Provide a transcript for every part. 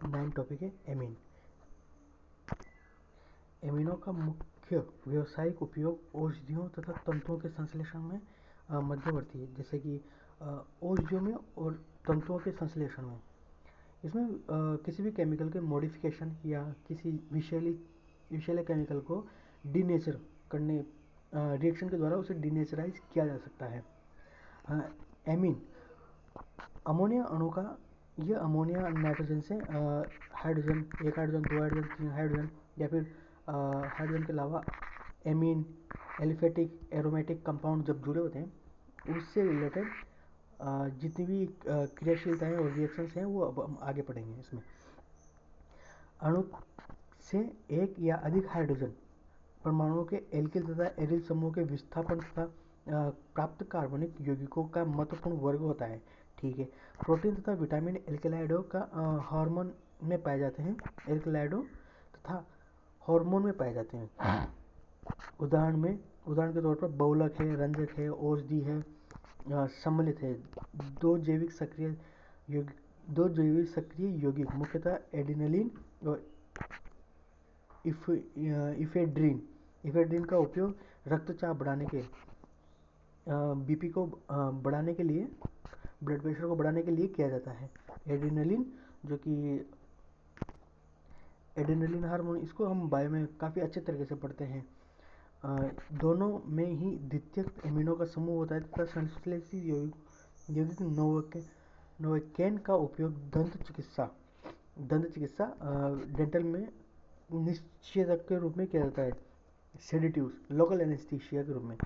9 topic है amine. एमीनों का मुख्य व्यावसायिक उपयोग औषधियों तथा तंतुओं के संश्लेषण में मध्यवर्ती है, जैसे कि औषधियों में और तंतुओं के संश्लेषण में। इसमें किसी भी केमिकल के मॉडिफिकेशन या किसी विषैले केमिकल को डीनेचर करने रिएक्शन के द्वारा उसे डीनेचराइज किया जा सकता है। एमीन अमोनिया अणु का, यह अमोनिया नाइट्रोजन से हाइड्रोजन, एक हाइड्रोजन, दो हाइड्रोजन, तीन हाइड्रोजन या फिर हाइड्रोजन के अलावा एमीन, एलिफेटिक, एरोमेटिक कंपाउंड जब जुड़े होते हैं उससे रिलेटेड जितनी भी क्रियाशीलताएं और रिएक्शंस हैं वो अब हम आगे पढ़ेंगे। इसमें अणु से एक या अधिक हाइड्रोजन परमाणुओं के एल्किल तथा एरिल समूह के विस्थापन तथा प्राप्त कार्बनिक यौगिकों का महत्वपूर्ण वर्ग होता है। ठीक है। प्रोटीन तथा विटामिन एल्केलाइडों का हार्मोन में पाए जाते हैं, एल्केलाइडों तथा हार्मोन में पाए जाते हैं। उदाहरण के तौर पर बहुलक है, रंजक है, औषधि है, सम्मिलित है। दो जैविक सक्रिय यौगिक मुख्यतः एडिनिलीन और इफेड्रिन का उपयोग रक्तचाप बढ़ाने के, बीपी को बढ़ाने के लिए, ब्लड प्रेशर को बढ़ाने के लिए किया जाता है। एड्रेनलिन, जो कि एड्रेनलिन हार्मोन, इसको हम बायो में काफ़ी अच्छे तरीके से पढ़ते हैं। दोनों में ही द्वितीयक एमिनो का समूह होता है तथा संश्लेषित यौगिक नोवोकेन का उपयोग दंत चिकित्सा डेंटल में निश्चेतक के रूप में किया जाता है, सेडेटिव्स, लोकल एनेस्थीसिया के रूप में।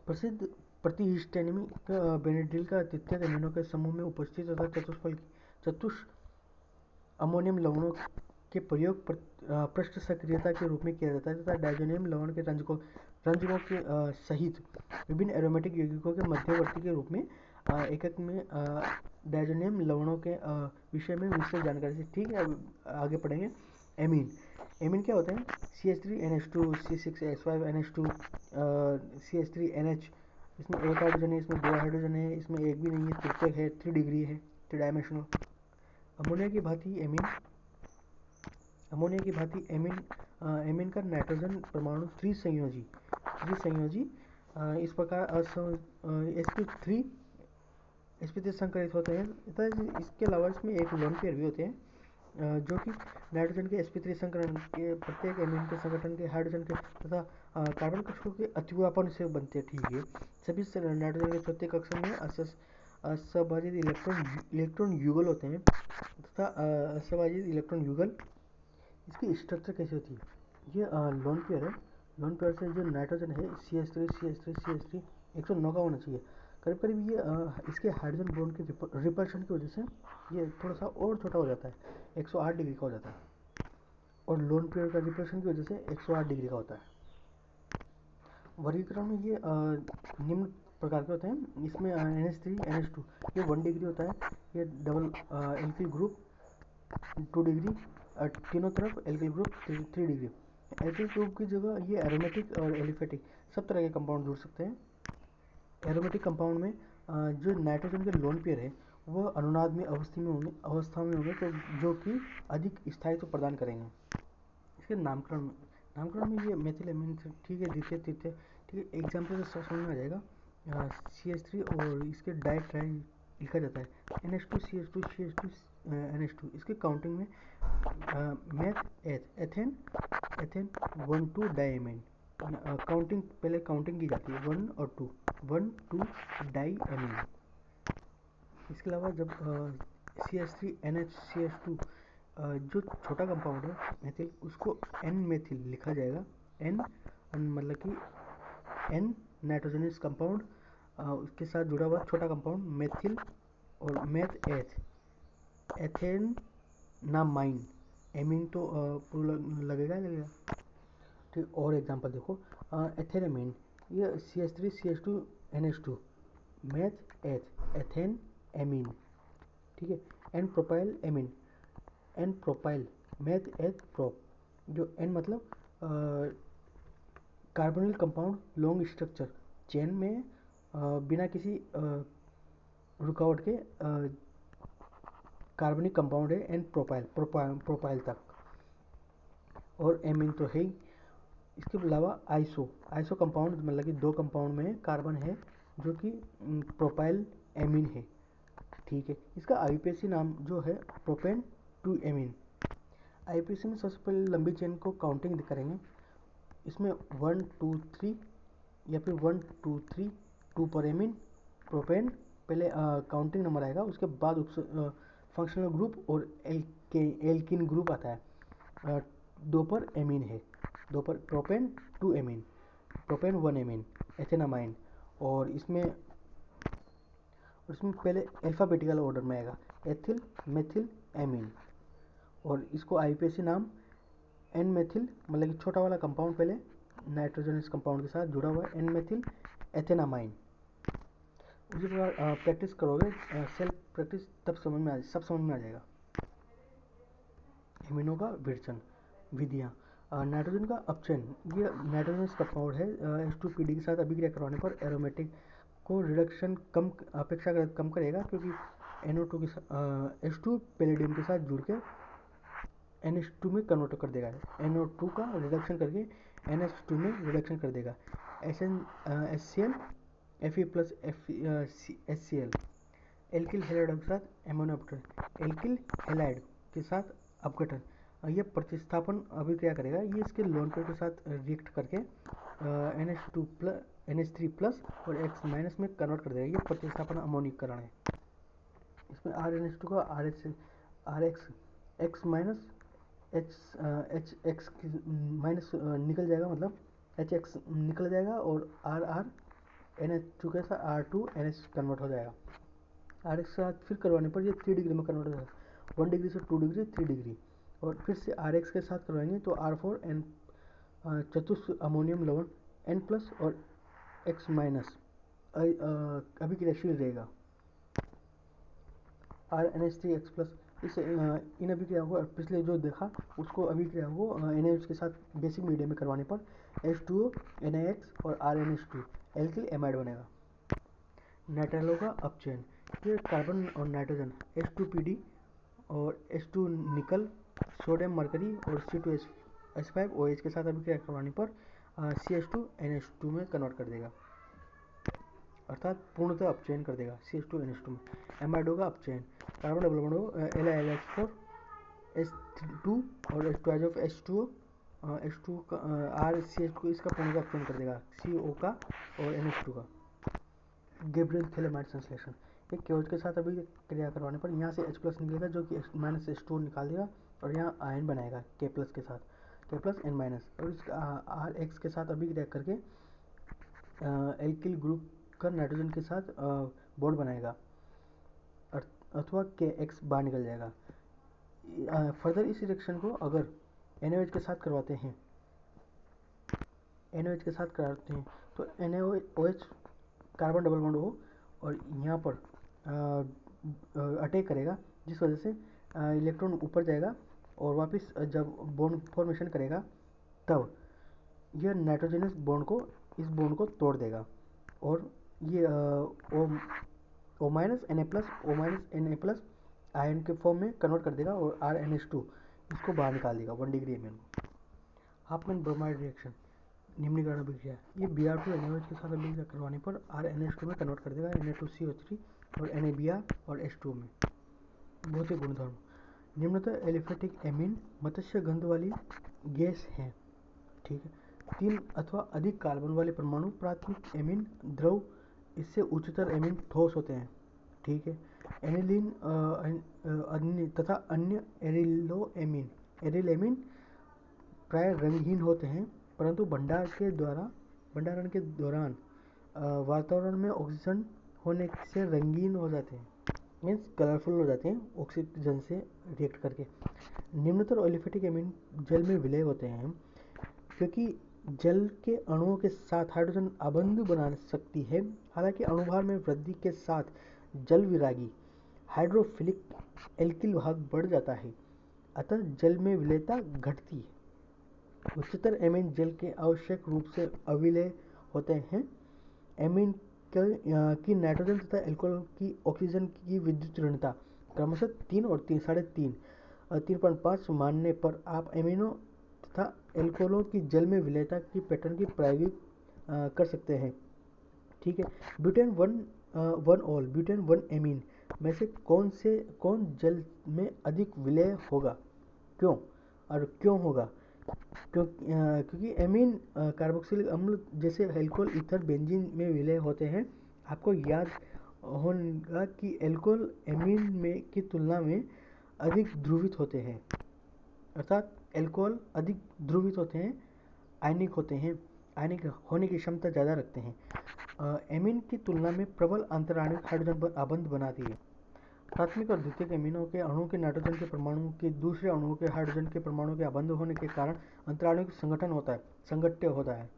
प्रसिद्ध प्रतिहिस्टैमिक बेनेड्रिल का द्वितीयक एमिनो के समूह में उपस्थित तथा चतुष अमोनियम लवणों के प्रयोग पृष्ठ सक्रियता के रूप में किया जाता है तथा डायजोनियम लवण के रंजकों के सहित विभिन्न एरोमेटिक यौगिकों के मध्यवर्ती के रूप में एकक में डायजोनियम लवणों के विषय में विस्तृत जानकारी से। ठीक है, आगे पढ़ेंगे। एमीन क्या होते हैं? CH3NH2, C6H5NH2, CH3NH, इसमें एक हाइड्रोजन है, इसमें दो हाइड्रोजन है, इसमें एक भी नहीं है, तृतीयक है, 3 डिग्री है, 3 डायमेंशनल। अमोनिया की भांति एमीन का नाइट्रोजन परमाणु त्रिसंयोजी इस प्रकार sp3 संकरित होते हैं तथा इसके अलावा इसमें एक लोन पेयर भी होते हैं जो कि नाइट्रोजन के sp3 संकरण के प्रत्येक एमीन के संगठन के हाइड्रोजन के तथा कार्बन कक्षकों के अतिव्यापन से बनते हैं। ठीक है। सभी नाइट्रोजन के चौथे कक्षक में असंभाजित इलेक्ट्रॉन युगल होते हैं तथा असंभाजित इलेक्ट्रॉन युगल। इसकी स्ट्रक्चर कैसी होती है? ये लोन पेयर है। लोन पेयर से जो नाइट्रोजन है CH3 109 का होना चाहिए। करीब करीब ये इसके हाइड्रोजन बॉन्ड के रिपल्शन की वजह से ये थोड़ा सा और छोटा हो जाता है, 108 डिग्री का हो जाता है, और लोन पेयर का रिपल्शन की वजह से 108 डिग्री का होता है। वर्गीकरण में ये निम्न प्रकार के होते हैं। इसमें NH3 NH2 ये 1 डिग्री होता है, ये डबल एल्किल ग्रुप 2 डिग्री, तीनों तरफ alkyl group 3 degree. Alkyl group की जगह ये एरोमेटिक और एलिफेटिक सब तरह के कंपाउंड जुड़ सकते हैं। एरोमेटिक कंपाउंड में जो नाइट्रोजन के लोन पेयर है वह अनुनाद में अवस्था में होंगे, तो जो कि अधिक स्थायित्व प्रदान करेंगे। इसके नामकरण में ये मेथिल एमीन, ठीक है, द्वितीय तृतीय, ठीक है, एग्जाम्पल से समझ में आ जाएगा। CH3 और इसके डाई लिखा जाता है NH2 CH2 CH2 NH2। इसके काउंटिंग में एथेन 1 2 डाईएमीन काउंटिंग, पहले काउंटिंग की जाती है 1 और 1 2 डाईएमीन। इसके अलावा जब CH3NH CH2 जो छोटा कंपाउंड है मेथिल, उसको N मेथिल लिखा जाएगा। N मतलब कि N नाइट्रोजनस कंपाउंड, उसके साथ जुड़ा हुआ छोटा कंपाउंड मेथिल और मेथ एथेन नाम माइन। एमीन तो लगेगा। ठीक, और एग्जांपल देखो, एथेनमीन, ये CH3 CH2 NH2 meth ethane amine. ठीक है। N propyl amine, N propyl meth prop, जो एन मतलब carbonyl compound long structure chain में बिना किसी रुकावट के कार्बनिक कंपाउंड है, एंड प्रोपाइल तक, और एमीन तो है ही। इसके अलावा आइसो कंपाउंड, मतलब कि 2 कंपाउंड में कार्बन है जो कि प्रोपाइल एमीन है, ठीक है। इसका आईपीएसी नाम जो है प्रोपेन 2 एमीन। आईपीएसी में सबसे पहले लंबी चेन को काउंटिंग करेंगे, इसमें 1 2 3 या फिर 1 2 3 2 पर एमीन प्रोपेन पहले काउंटिंग नंबर आएगा, उसके बाद फंक्शनल ग्रुप और एल्किन ग्रुप आता है। 2 पर एमीन है, 2 पर प्रोपेन 2 एमीन, प्रोपेन 1 एमीन, एथेनामाइन। और इसमें पहले अल्फाबेटिकल ऑर्डर में आएगा एथिल मेथिल एमीन, और इसको आईपीएसी नाम एन मेथिल, मतलब कि छोटा वाला कंपाउंड पहले नाइट्रोजनस कंपाउंड के साथ जुड़ा हुआ है, एन मेथिल एथेनामाइन। उसी प्रकार प्रैक्टिस करोगे, सेल्फ प्रैक्टिस, तब सब समझ में आ जाएगा। एमिनो का विरचन विधियाँ, नाइट्रोजन का अपचयन, ये नाइट्रोजनस कंपाउंड है, H2PD के साथ अभिक्रिया करवाने पर एरोमेटिक को रिडक्शन अपेक्षाकृत कम करेगा, क्योंकि NO2 के साथ H2 पैलेडियम के साथ जुड़ के NH2 में कन्वर्ट कर देगा, NO2 का रिडक्शन करके NH2 में रिडक्शन कर देगा। HCl Fe+ HCl, alkyl halide के साथ एमोनिया अपघटन, एल्किल हैलाइड के साथ अपघटन, यह प्रतिस्थापन अभिक्रिया करेगा, ये इसके लोन पेयर के साथ रिएक्ट करके NH3+ और X- में कन्वर्ट कर देगा, ये प्रतिस्थापन अमोनिकरण है। इसमें RNH2 का RX HX माइनस निकल जाएगा, मतलब HX निकल जाएगा, और NH2 के साथ R2 NH कन्वर्ट हो जाएगा। RX के साथ फिर करवाने पर ये 3 डिग्री में कन्वर्ट हो जाएगा, 1 डिग्री से 2 डिग्री 3 डिग्री, और फिर से RX के साथ करवाएंगे तो R4 N चतुस्थ अमोनियम लवण N+ और X- अभिक्रियाशील रहेगा। RNH3X+, इस इन अभिक्रिया को पिछले जो देखा उसको अभिक्रिया को NaOH के साथ बेसिक मीडियम में करवाने पर H2O NaX और RNH2 एल्किल एमाइड बनेगा। नाइट्राइलो का अपचयन, ये कार्बन और नाइट्रोजन H2PD और H2 निकल, सोडियम मरकरी और C2H5OH के साथ अभिक्रिया करवाने पर CH2 NH2 में कन्वर्ट कर देगा, अर्थात पूर्णतः अपचयन कर देगा CH2 NH2 में। एमाइडो का अपचयन, कार्बन डबल बॉन्ड को LiLH4 H2 और H2 ऑफ H2O H2 का RCH को इसका पूर्णतः अपचयन कर देगा, CO का और NH2 का। गैब्रियल थैलेमाइड संश्लेषण, एक KOH के साथ अभी क्रिया करवाने पर यहाँ से H+ निकलेगा जो कि H2 निकाल देगा, और यहाँ आयन बनाएगा K+ के साथ, K+N-, और इसका RX के साथ अभी क्रिया करके एल्किल ग्रुप का नाइट्रोजन के साथ बॉन्ड बनाएगा, अथवा KX बाहर निकल जाएगा। फर्दर इस रिएक्शन को अगर NaOH के साथ करवाते हैं, तो NaOH कार्बन डबल बॉन्ड हो और यहाँ पर अटैक करेगा, जिस वजह से इलेक्ट्रॉन ऊपर जाएगा, और वापस जब बॉन्ड फॉर्मेशन करेगा तब यह नाइट्रोजनस बॉन्ड को, इस बॉन्ड को तोड़ देगा, और ये O-Na+ आयन के फॉर्म में कन्वर्ट कर देगा, और RNH2 इसको बाहर निकाल देगा 1 डिग्री एमएन को। हाफमैन ब्रोमाइड रिएक्शन, निम्नीकरण अभिक्रिया, ये Br2 NaOH के साथ अभिक्रिया करवाने पर RNH2 में कन्वर्ट कर देगा, Na2CO3 और NaBr और H2 में। भौतिक गुणधर्म, निम्नतः एलिफेटिक एमीन मत्स्य गंध वाली गैस है, ठीक है। 3 अथवा अधिक कार्बन वाले परमाणु प्राथमिक एमीन द्रव, इससे उच्चतर एमीन ठोस होते हैं, ठीक है। एनिलीन तथा अन्य एरिल एमीन प्राय रंगहीन होते हैं, परंतु भंडारण के दौरान वातावरण में ऑक्सीजन होने से रंगीन हो जाते हैं, मीन्स कलरफुल हो जाते हैं ऑक्सीजन से रिएक्ट करके। निम्नतर एलिफेटिक एमीन जल में विलय होते हैं, क्योंकि जल के अणुओं के साथ हाइड्रोजन आबंध बना सकती है। हालांकि अणुभार में वृद्धि के साथ जल विरागी हाइड्रोफिलिक एल्किल भाग बढ़ जाता है, अतः जल में विलयता घटती है। उच्चतर एमीन जल के आवश्यक रूप से अविलय होते हैं। एमीन की नाइट्रोजन तथा अल्कोहल की ऑक्सीजन की विद्युत ऋणता क्रमशः 3 और 3.5 3.5 मानने पर आप एमिनो तथा एल्कोहलों की जल में विलेयता की पैटर्न की प्रायोगिक कर सकते हैं। ठीक है। ब्यूटेन ब्यूटेन वन एमीन में से कौन जल में अधिक विलेय होगा, क्यों और क्यों होगा? क्योंकि एमीन कार्बोक्सिलिक अम्ल जैसे अल्कोहल, ईथर, बेंजीन में विलय होते हैं। आपको याद होगा कि अल्कोहल एमीन में की तुलना में अधिक ध्रुवित होते हैं, अर्थात अल्कोहल अधिक ध्रुवित होते हैं, आयनिक होते हैं, आयनिक होने की क्षमता ज़्यादा रखते हैं। एमीन की तुलना में प्रबल अंतराणविक हाइड्रोजन आबंध बनाती है। प्राथमिक और द्वितीयक एमिनो के अणु के नाइट्रोजन के परमाणु के दूसरे अणुओं के हाइड्रोजन के परमाणु के आबंध होने के कारण अंतराणुविक संघट्य होता है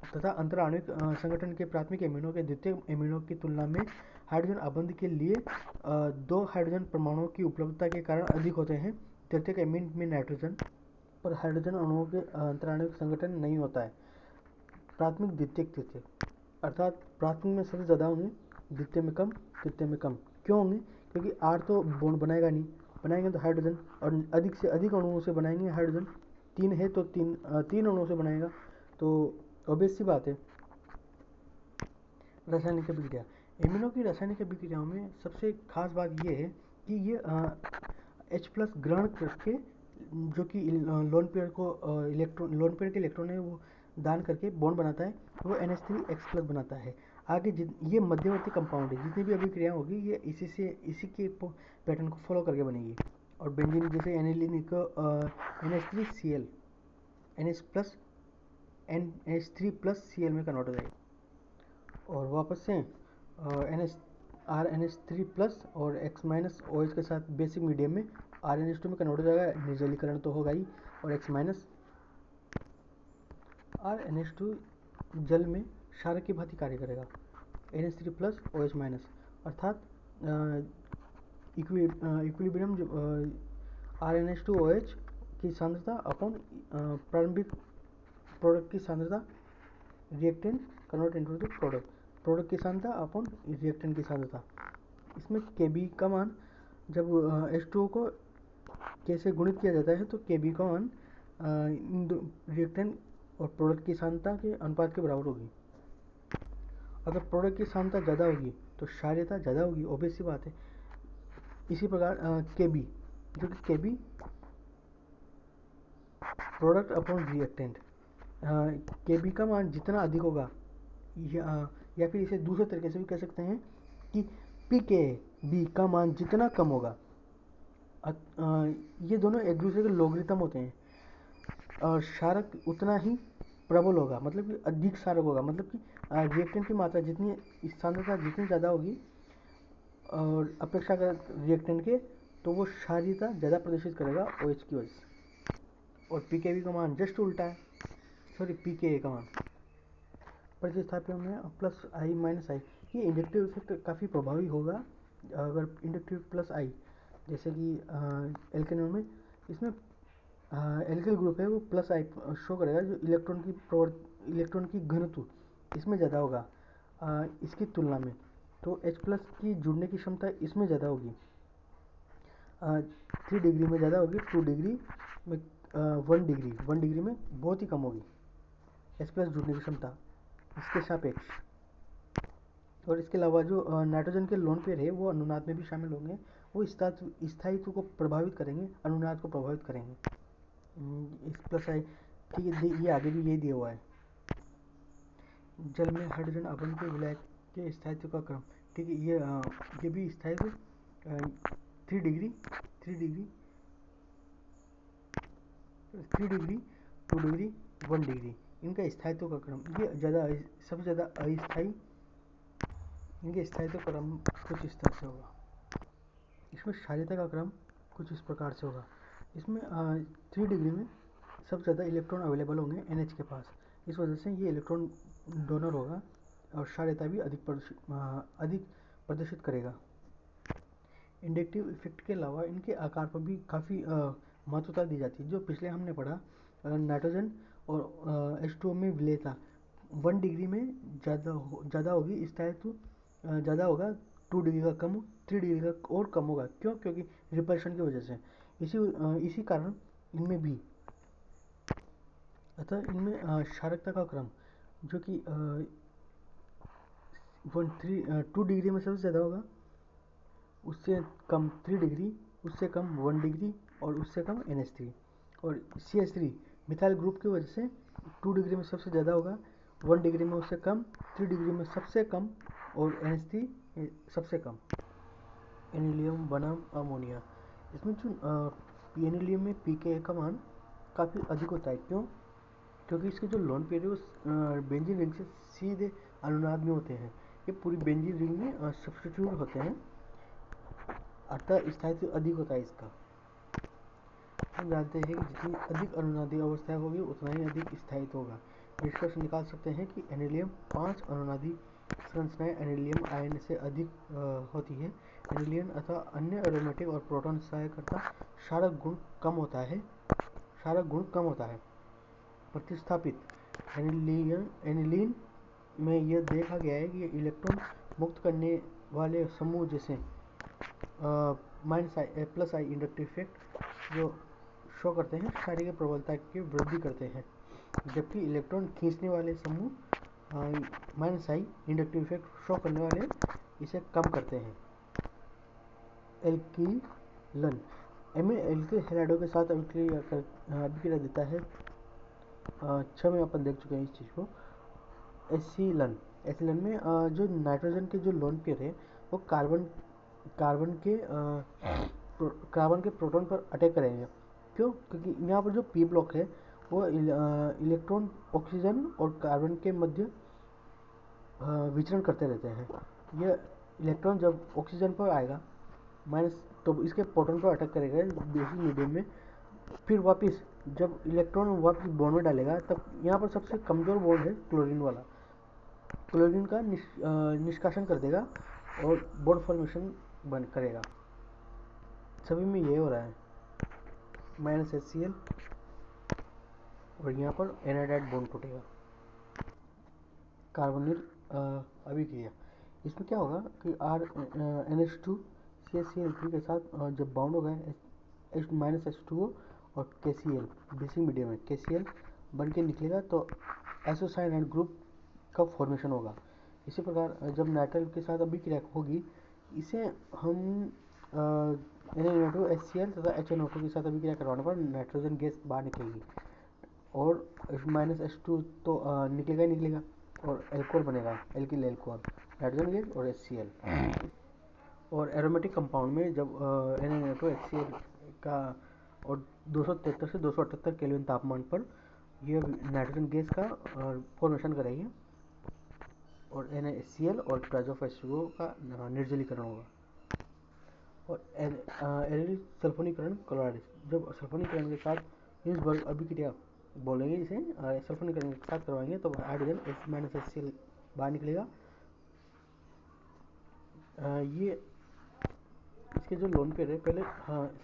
तथा अंतराणुविक संगठन के प्राथमिक एमिनो के द्वितीयक एमिनो की तुलना में हाइड्रोजन आबंध के लिए 2 हाइड्रोजन परमाणुओं की उपलब्धता के कारण अधिक होते हैं। तृतीयक एमिन में नाइट्रोजन पर हाइड्रोजन अणुओं के अंतराणुविक संगठन नहीं होता है। प्राथमिक, द्वितीयक, तृतीयक, अर्थात प्राथमिक में सबसे ज़्यादा होंगे, द्वितीय में कम, तृतीय में कम। क्यों होंगे? क्योंकि R तो बॉन्ड बनाएगा नहीं, बनाएंगे तो हाइड्रोजन, और अधिक से अधिक अणुओं से बनाएंगे हाइड्रोजन। 3 है तो 3 अणुओं से बनाएगा, तो ऑब्वियस सी बात है। रासायनिक अभिक्रिया, एमिनो की रासायनिक अभिक्रियाओं में सबसे खास बात यह है कि ये H+ ग्रहण करके, जो कि लोन पेयर के इलेक्ट्रॉन है वो दान करके बॉन्ड बनाता है, वो NH3X+ बनाता है। आगे ये मध्यवर्ती कंपाउंड है, जितनी भी अभिक्रिया होगी ये इसी के पैटर्न को फॉलो करके बनेगी। और बेंजीन जैसे एनिलीन को NH3Cl NH3+Cl में कन्वर्ट हो जाएगी। और वापस से RNH3+ और X- OH के साथ बेसिक मीडियम में RNH2 में कन्वर्ट हो जाएगा, निर्जलीकरण तो होगा ही। और X- RNH2 जल में क्षारक की भांति कार्य करेगा, NH3+ OH-, अर्थात इक्विलिब्रियम RNH2OH की सांद्रता अपॉन प्रारंभिक प्रोडक्ट की सांद्रता, reactant convert into the product की सांद्रता अपॉन रिएक्टेंट की सांद्रता। इसमें Kb का मान जब H2O को K से गुणित किया जाता है तो Kb का मान रिएक्टेंट और प्रोडक्ट की सांद्रता के अनुपात के बराबर होगी। अगर प्रोडक्ट की सांद्रता ज़्यादा होगी तो क्षारीयता ज़्यादा होगी, ऑब्वियस सी बात है। इसी प्रकार Kb, जो कि Kb product upon reactant, Kb का मान जितना अधिक होगा, या फिर इसे दूसरे तरीके से भी कह सकते हैं कि Pkb का मान जितना कम होगा, ये दोनों एक दूसरे के लोगरिथम होते हैं, और क्षारक उतना ही प्रबल होगा, मतलब कि अधिक क्षारक होगा, मतलब कि रिएक्टेंट की मात्रा जितनी, सांद्रता जितनी ज़्यादा होगी और अपेक्षाकृत रिएक्टेंट के, तो वो क्षारीयता ज़्यादा प्रदर्शित करेगा OH की वजह से। और Pkb का मान जस्ट उल्टा है, सॉरी Pka का मान प्रतिस्थापियों में +I- ये इंडक्टिव इफेक्ट काफ़ी प्रभावी होगा। अगर इंडक्टिव +I, जैसे कि एल्केन में, इसमें एल्किल ग्रुप है वो +I शो करेगा, जो इलेक्ट्रॉन की घनत्व इसमें ज़्यादा होगा इसकी तुलना में, तो H+ की जुड़ने की क्षमता इसमें ज़्यादा होगी, 3 डिग्री में ज़्यादा होगी, 2 डिग्री में 1 डिग्री में बहुत ही कम होगी H+ जुड़ने की क्षमता इसके सापेक्ष। और इसके अलावा जो नाइट्रोजन के लोन पेयर है वो अनुनाद में भी शामिल होंगे, वो स्थायित्व को प्रभावित करेंगे, अनुनाद को प्रभावित करेंगे। इस +I, ठीक है, ये आगे भी यही दिया हुआ है। जल में हाइड्रोजन आबंध के विलायक के स्थायित्व का क्रम, ठीक है, ये भी स्थायित्व 3 डिग्री 2 डिग्री 1 डिग्री, इनका स्थायित्व का क्रम, ये सबसे ज़्यादा अस्थायी, इनके स्थायित्व क्रम कुछ इस तरह से होगा। इसमें क्षारीयता का क्रम कुछ इस प्रकार से होगा। इसमें 3 डिग्री में सबसे ज़्यादा इलेक्ट्रॉन अवेलेबल होंगे NH के पास, इस वजह से ये इलेक्ट्रॉन डोनर होगा और क्षारीयता भी अधिक प्रदर्शित करेगा। इंडक्टिव इफेक्ट के अलावा इनके आकार पर भी काफ़ी महत्वता दी जाती है। जो पिछले हमने पढ़ा, नाइट्रोजन और H2O में विलेयता 1 डिग्री में ज़्यादा होगी, स्थायित्व ज़्यादा होगा, 2 डिग्री का कम 3 डिग्री का और कम होगा। क्यों? क्योंकि रिपल्शन की वजह से। इसी कारण इनमें भी, अतः इनमें क्षारकता का क्रम जो कि 2 डिग्री में सबसे ज़्यादा होगा, उससे कम 3 डिग्री, उससे कम 1 डिग्री और उससे कम NH3। और CH3 मिथाइल ग्रुप की वजह से 2 डिग्री में सबसे ज़्यादा होगा, 1 डिग्री में उससे कम, 3 डिग्री में सबसे कम और NH3 सबसे कम। एनिलियम बनाम अमोनिया, इसमें जो एनिलियम में pKa का मान काफ़ी अधिक होता है। क्यों? क्योंकि इसके जो लोन पेयर है वो बेंजीन रिंग से सीधे अनुनाद में होते हैं। ये पूरी बेंजीन रिंग में सब्स्टिट्यूट होते हैं, अतः स्थायित्व अधिक होता है इसका। हम जानते हैं कि जितनी अधिक अनुनादी अवस्था होगी उतना ही अधिक स्थायित्व होगा। निष्कर्ष निकाल सकते हैं कि एनिलियम 5 अनुनादी संरचनाएं एनिलियम आयन से अधिक होती है। एनिलियन अथवा अन्य एरोमेटिक और प्रोटॉन सहायकर्ता क्षारक गुण कम होता है। प्रतिस्थापित एनिलीन में यह देखा गया है कि इलेक्ट्रॉन मुक्त करने वाले समूह जैसे -I इंडक्टिव इफेक्ट जो शो करते हैं शारीरिक प्रबलता की वृद्धि करते हैं, जबकि इलेक्ट्रॉन खींचने वाले समूह -I इंडक्टिव इफेक्ट शो करने वाले इसे कम करते हैं। एल्कीलन एल्किल हैलाइडों के साथ अभिक्रिया देता है। 6 में अपन देख चुके हैं इस चीज़ को। एसिलन में जो नाइट्रोजन के जो लोन पेयर है वो कार्बन के प्रोटॉन पर अटैक करेंगे। क्यों? क्योंकि यहाँ पर जो पी ब्लॉक है वो इलेक्ट्रॉन ऑक्सीजन और कार्बन के मध्य विचरण करते रहते हैं। यह इलेक्ट्रॉन जब ऑक्सीजन पर आएगा तो इसके प्रोटॉन पर अटैक करेगा बेसिक मीडियम में, फिर वापस जब इलेक्ट्रॉन वापस बॉन्ड में डालेगा तब यहाँ पर सबसे कमज़ोर बॉन्ड है क्लोरीन वाला, क्लोरीन का निष्कासन कर देगा और बॉन्ड फॉर्मेशन बंद करेगा। सभी में ये हो रहा है -HCl और यहाँ पर एनाडाइड बॉन्ड टूटेगा। कार्बोनिल अभिक्रिया, इसमें क्या होगा कि NH2 CaCl3 के साथ जब बाउंड होगा -H2O और KCl बेसिक मीडियम में KCl बन के निकलेगा तो आइसोसाइनाइड ग्रुप का फॉर्मेशन होगा। इसी प्रकार जब नाइट्राइल के साथ अभिक्रिया होगी इसे हम NaO2HCl तथा HNO2 के साथ अभिक्रिया करवाने पर नाइट्रोजन गैस बाहर निकलेगी और -H2 तो निकलेगा ही निकलेगा और एल्कोहल बनेगा, एल्किल एल्कोहल, नाइट्रोजन गैस और HCl। और एरोमेटिक कंपाउंड में जब NaO2HCl का और 273 से 278 केल्विन तापमान पर यह नाइट्रोजन गैस का फॉर्मेशन करेगी और NaCl और ट्राइजोफॉस्फेट का निर्जलीकरण होगा। और एरिल सल्फोनीकरण क्लोराइड, जब सल्फोनीकरण के साथ ह्यूसबर्ग अभिक्रिया बोलेंगे इसे सल्फोनीकरण के साथ करवाएंगे तो हाइड्रोजन -HCl बाहर निकलेगा। ये इसके जो लोन पेयर है पहले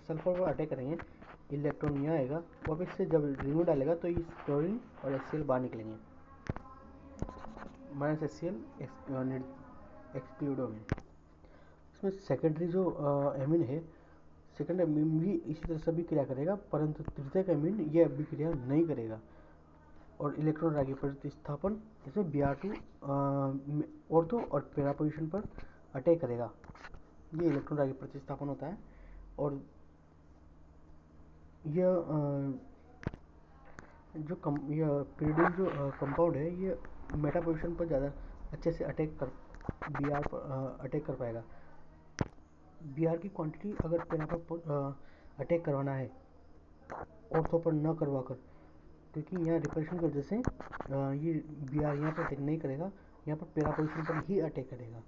सल्फर पर अटैक करेंगे, इलेक्ट्रॉन यहाँ आएगा, वापस से जब रिंग में डालेगा तो इस क्लोरीन और HCl बाहर निकलेंगे, -HCl एक्सक्लूड होंगे। इसमें सेकेंडरी जो एमिन है, सेकेंड एमिन भी इसी तरह से अभिक्रिया करेगा, परंतु तृतीयक एमिन ये अभिक्रिया नहीं करेगा और इलेक्ट्रॉन रागी प्रतिस्थापन इसमें Br2 ऑर्थो और पैरा पोजीशन पर अटैक करेगा। ये इलेक्ट्रॉन रागी प्रतिस्थापन होता है और यह pyridine जो कंपाउंड है ये मेटा पोजीशन पर ज़्यादा अच्छे से अटैक कर पाएगा। Br की क्वांटिटी अगर पैरा पर अटैक करवाना है ऑर्थो पर न करवा कर, क्योंकि यहाँ रिपल्शन की वजह से ये Br यहाँ पर अटैक नहीं करेगा, यहाँ पर पैरा पोजीशन पर ही अटैक करेगा।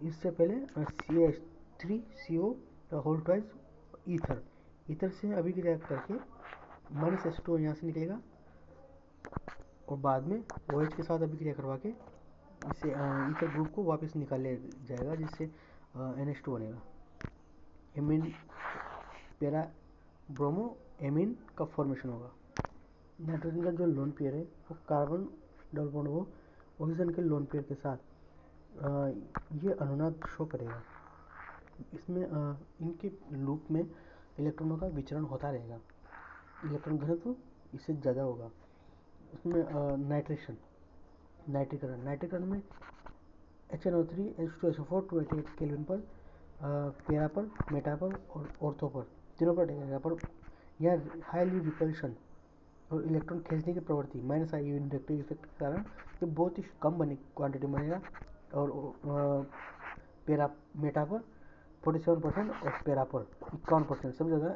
इससे पहले CH3CO होल ट्वाइस ईथर से अभिक्रिया करके -H2O यहाँ से निकलेगा और बाद में OH के साथ अभिक्रिया करवा के इसे ईथर ग्रुप को वापस निकाल लिया जाएगा जिससे NH2 बनेगा। एमीन पैरा ब्रोमो एमीन का फॉर्मेशन होगा। नाइट्रोजन का जो लोन पेयर है वो कार्बन डबल बॉन्ड वो ऑक्सीजन के लोन पेयर के साथ ये अनुनाद शो करेगा। इसमें इनके लूप में इलेक्ट्रॉनों का विचरण होता रहेगा, इलेक्ट्रॉन घनत्व इससे ज़्यादा होगा। इसमें नाइट्रीकरण में HNO3 H2SO4 288 केल्विन पर, पेरा पर, मेटा पर और ऑर्थो पर, तीनों पर टेकेगा। पर यह हाईली रिपल्शन और इलेक्ट्रॉन खींचने की प्रवृत्ति माइनस आई इंडक्टिव इफेक्ट के कारण ये बहुत ही कम क्वांटिटी बनेगा। और मेटा पर 47% और पेरा पर 51%, सबसे ज़्यादा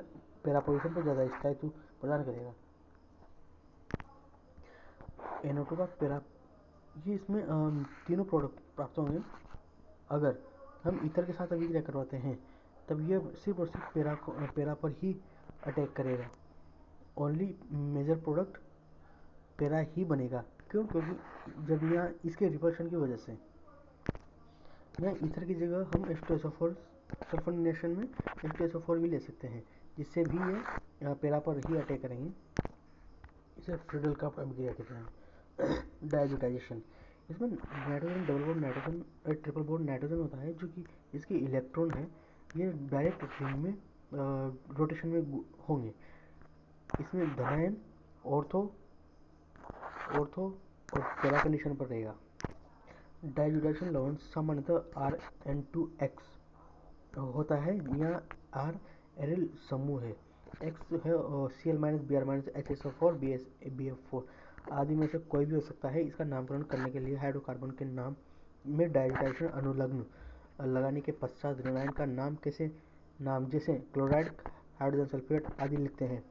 पेरा पोजिशन पर ज़्यादा स्थायित्व प्रदान करेगा। NO2 का पेरा, ये इसमें तीनों प्रोडक्ट प्राप्त होंगे। अगर हम ईथर के साथ अभिक्रिया करवाते हैं तब यह सिर्फ और सिर्फ पेरा पर ही अटैक करेगा। ओनली मेजर प्रोडक्ट पेरा ही बनेगा। क्यों? क्योंकि जब यहाँ इसके रिपल्शन की वजह से यहाँ ईथर की जगह हम H2SO4 सल्फोनेशन में H2SO4 भी ले सकते हैं, जिससे भी ये पेरा पर ही अटैक करेंगे। इसे फ्रीडल का अभिक्रिया कहते हैं। डायजोटाइजेशन, इसमें नाइट्रोजन डबल बॉन्ड नाइट्रोजन और ट्रिपल बॉन्ड नाइट्रोजन होता है, जो कि इसके इलेक्ट्रॉन है ये डायरेक्ट रिंग में रोटेशन में होंगे। इसमें धनायन ऑर्थो और पेरा कंडीशन पर रहेगा। डायजोटाइजेशन लवण सामान्यतः RN2X होता है। यहाँ R एरिल समूह है, X है Cl Br HSO4 BF4 आदि में से कोई भी हो सकता है। इसका नामकरण करने के लिए हाइड्रोकार्बन के नाम में डायजोटाइजेशन अनुलग्न लगाने के पश्चात ऋणायन का नाम जैसे क्लोराइड, हाइड्रोजन सल्फेट आदि लिखते हैं।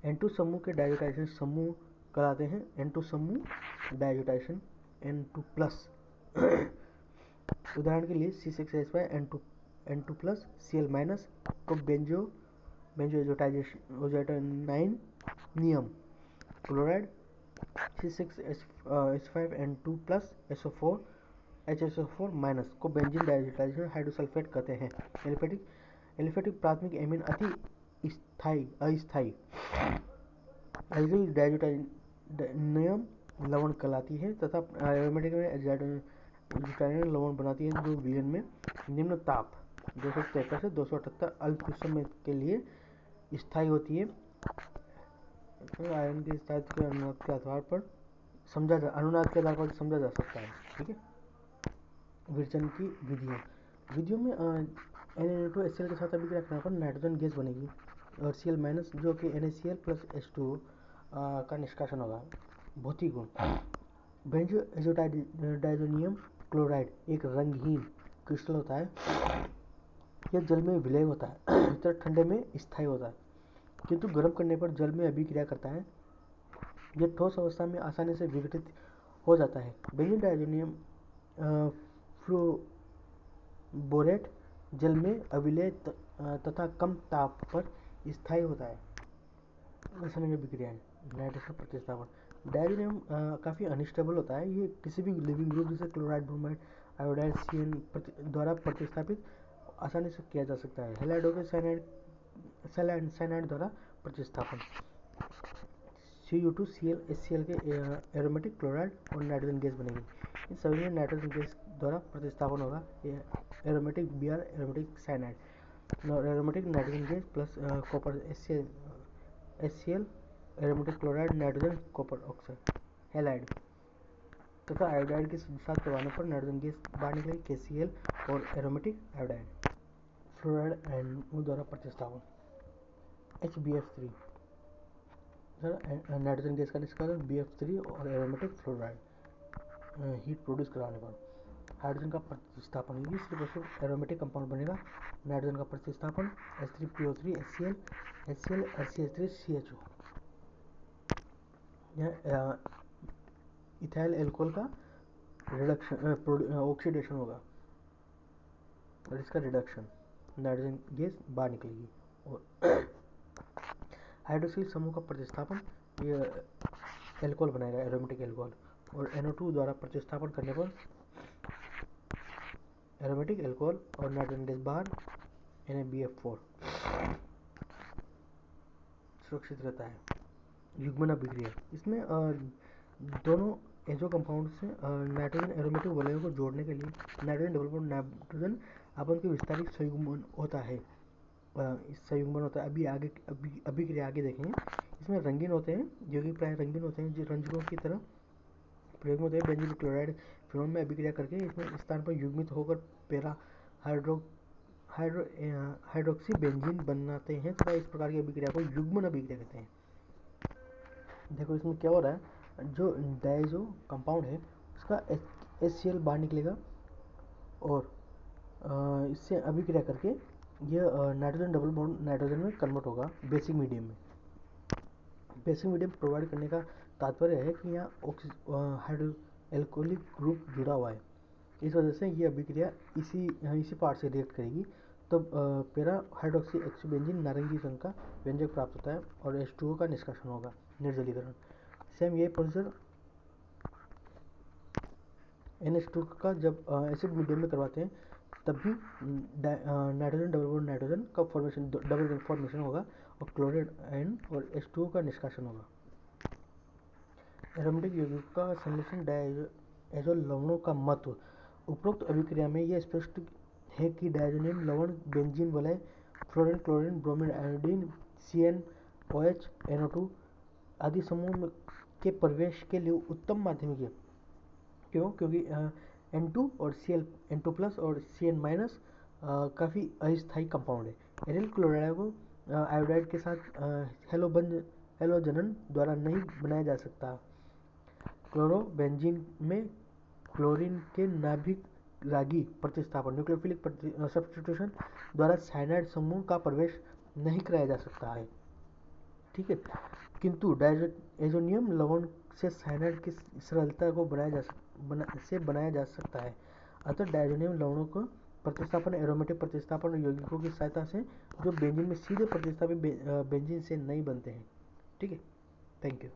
N2 समूह के डायजोटाइजेशन समूह कहलाते हैं। N2 समूह डायजोटाइजेशन N2+। उदाहरण के लिए C6H5 N2+ Cl- को बेंजोएजोटाइनाइन नियम, chloride C6H5 N2+ SO4 HSO4- को बेंजीन डायजोटाइजेशन हाइड्रोसल्फेट कहते हैं। एलिफेटिक प्राथमिक एमीन अति अस्थायी एल्किल डायजोटाइनियम लवण कहलाती है तथा एरोमेटिक में एजाइडोटाइनियम लवण बनाती है, जो विलयन में निम्न ताप 273 से 278 अल्प समय के लिए स्थायी होती है। आयन के स्थायित्व के अनुनाद के आधार पर समझा जा सकता है। ठीक है। विरचन की विधियों में NaN2HCl के साथ अभिक्रिया करने पर नाइट्रोजन गैस बनेगी और Cl- जो कि NaCl + H2O का निष्कासन होगा। भौतिक गुण, बेंजोएजोडाइज़ोनियम क्लोराइड एक रंगहीन क्रिस्टल होता है। यह जल में विलय होता है, इतर ठंडे में स्थायी होता है, किंतु गर्म करने पर जल में अभिक्रिया करता है। यह ठोस अवस्था में आसानी से विघटित हो जाता है। बेंजीन डायज़ोनियम फ्लोरोबोरेट जल में अविलय तथा कम ताप पर स्थायी होता है। रासायनिक अभिक्रियाएं, नाइट्रोजन प्रतिस्थापन, डायज़ोनियम काफ़ी अनस्टेबल होता है। ये किसी भी लिविंग ग्रुप जैसे क्लोराइड, ब्रोमाइड, आयोडाइड, CN द्वारा प्रतिस्थापित आसानी से किया जा सकता है। हैलाइडों के साइनाइड द्वारा प्रतिस्थापन, Cu2Cl HCl के एरोमेटिक क्लोराइड और नाइट्रोजन गैस बनेगी। इन सभी में नाइट्रोजन गैस द्वारा प्रतिस्थापन होगा। एरोमेटिक Br एरोमेटिक साइनाइड और aromatic nitrogen gas plus copper HCl aromatic chloride nitrogen copper oxide halide तथा आयोडाइड के साथ दबाने पर नाइट्रोजन गैस बाहर निकलेगी KCl और एरोमेटिक आयोडाइड। फ्लोराइड NO द्वारा प्रतिस्थापन, HBF3 नाइट्रोजन गैस का निष्कासन, BF3 और एरोमेटिक फ्लोराइड हीट प्रोड्यूस कराने पर। हाइड्रोजन का प्रतिस्थापन, ये सिर्फ एरोमेटिक कंपाउंड बनेगा। नाइट्रोजन का प्रतिस्थापन H3PO3 HCl RCH3 CHO, यह इथाइल एल्कोहल का रिडक्शन ऑक्सीडेशन होगा और इसका रिडक्शन, नाइट्रोजन गैस बाहर निकलेगी। और हाइड्रोक्सिल समूह का प्रतिस्थापन, ये एल्कोहल बनाएगा, एरोमेटिक एल्कोहल, और NO2 द्वारा प्रतिस्थापन करने पर एरोमेटिक एल्कोहल और नाइट्रोजन गैस बाहर, NaBF4 सुरक्षित रहता है। युग्मन अभिक्रिया, इसमें दोनों एजो कंपाउंड से नाइट्रोजन एरोमेटिक वलयों को जोड़ने के लिए नाइट्रोजन डबल बॉन्ड नाइट्रोजन अपन के विस्तारित संयुग्मन होता है। इस संयुग्मन होता है, अभी क्रिया आगे देखेंगे। इसमें रंगीन होते हैं, जो कि प्राय रंगीन होते हैं, जो रंजकों की तरह प्रयोग में होते हैं। बेंजीन क्लोराइड फिनोल में अभिक्रिया करके इसमें स्थान पर युग्मित होकर पैरा हाइड्रोक्सी बेंजीन बनाते हैं तथा इस प्रकार की अभिक्रिया को युग्मन अभिक्रिया कहते हैं। देखो इसमें क्या हो रहा है, जो डायजो कंपाउंड है उसका HCl बाहर निकलेगा और इससे अभिक्रिया करके यह नाइट्रोजन डबल बॉन्ड नाइट्रोजन में कन्वर्ट होगा बेसिक मीडियम में। बेसिक मीडियम प्रोवाइड करने का तात्पर्य है कि यहाँ हाइड्रो एल्कोहलिक ग्रुप जुड़ा हुआ है, इस वजह से ये अभिक्रिया इसी पार्ट से रिएक्ट करेगी, तो पैरा हाइड्रोक्सी एक्सोबेंजीन नारंगी रंग का व्यंजक प्राप्त होता है और H2O का निष्कासन होगा, निर्जलीकरण। सेम ये प्रोसेसर NH2 का जब एसिड मीडियम में करवाते हैं तब भी नाइट्रोजन डबल बॉन्ड नाइट्रोजन का फॉर्मेशन, डबल फॉर्मेशन होगा और क्लोराइड आयन और H2O का निष्कासन होगा। एरोमेटिक यौगिकों का संश्लेषण डायजो लवणों का महत्व। उपरोक्त अभिक्रिया में यह स्पष्ट है कि डायजोनियम लवण बेंजीन वलय fluorine, chlorine, bromine, iodine, CnOH, NO2 आदि समूह के प्रवेश के लिए उत्तम माध्यमिक है। क्यों? क्योंकि N2 और N2+ और Cn- काफ़ी अस्थायी कंपाउंड है। एरियल क्लोराइड को आयोडाइड के साथ हेलोजनन द्वारा नहीं बनाया जा सकता। क्लोरोबेंजीन में क्लोरीन के नाभिक रागी प्रतिस्थापन न्यूक्लियोफिलिक सब्स्टिट्यूशन द्वारा साइनाइड समूह का प्रवेश नहीं कराया जा सकता है, ठीक है। किंतु डायजोनियम लवण से साइनाइड की सरलता को बनाया जा सकता है। अतः डायजोनियम लवणों को प्रतिस्थापन एरोमेटिक प्रतिस्थापन यौगिकों की सहायता से जो बेंजीन में सीधे प्रतिस्थापित बेंजीन से नहीं बनते हैं, ठीक है। Thank you.